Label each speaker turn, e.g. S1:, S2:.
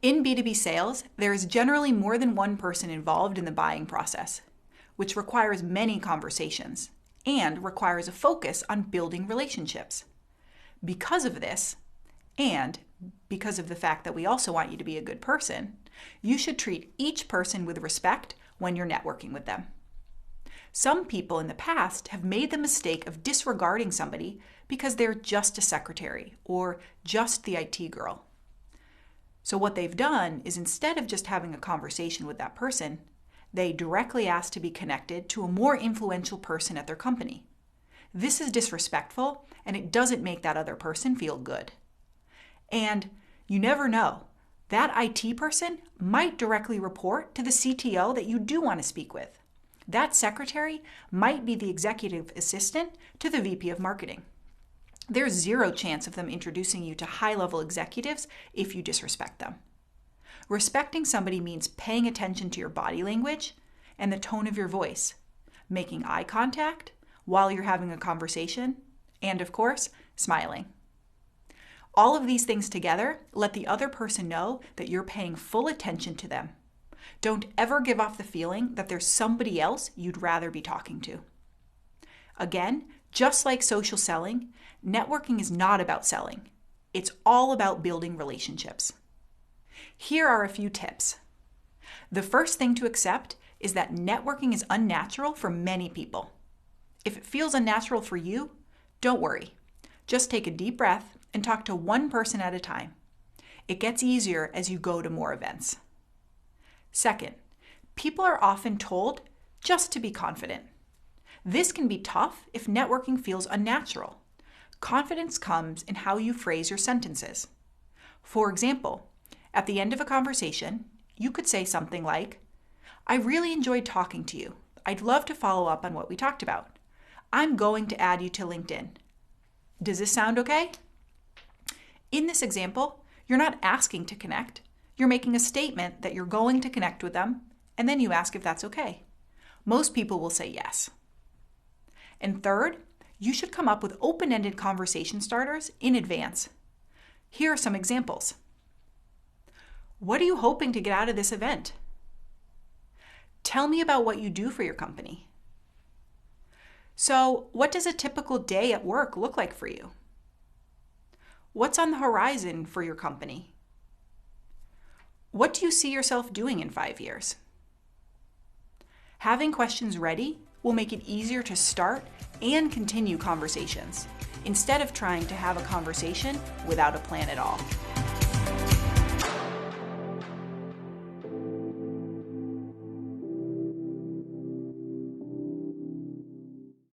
S1: In B2B sales, there is generally more than one person involved in the buying process, which requires many conversations and requires a focus on building relationships. Because of this, and because of the fact that we also want you to be a good person, you should treat each person with respect when you're networking with them. Some people in the past have made the mistake of disregarding somebody because they're just a secretary or just the IT girl. So what they've done is, instead of just having a conversation with that person, they directly ask to be connected to a more influential person at their company. This is disrespectful, and it doesn't make that other person feel good. And you never know, that IT person might directly report to the CTO that you do want to speak with. That secretary might be the executive assistant to the VP of marketing. There's zero chance of them introducing you to high-level executives if you disrespect them. Respecting somebody means paying attention to your body language and the tone of your voice, making eye contact while you're having a conversation, and of course, smiling. All of these things together let the other person know that you're paying full attention to them. Don't ever give off the feeling that there's somebody else you'd rather be talking to. Again, just like social selling, networking is not about selling. It's all about building relationships. Here are a few tips. The first thing to accept is that networking is unnatural for many people. If it feels unnatural for you, don't worry. Just take a deep breath and talk to one person at a time. It gets easier as you go to more events. Second, people are often told just to be confident. This can be tough if networking feels unnatural. Confidence comes in how you phrase your sentences. For example, at the end of a conversation, you could say something like, "I really enjoyed talking to you. I'd love to follow up on what we talked about. I'm going to add you to LinkedIn. Does this sound okay?" In this example, you're not asking to connect. You're making a statement that you're going to connect with them, and then you ask if that's okay. Most people will say yes. And third, you should come up with open-ended conversation starters in advance. Here are some examples. What are you hoping to get out of this event? Tell me about what you do for your company. So, what does a typical day at work look like for you? What's on the horizon for your company? What do you see yourself doing in 5 years? Having questions ready will make it easier to start and continue conversations, instead of trying to have a conversation without a plan at all.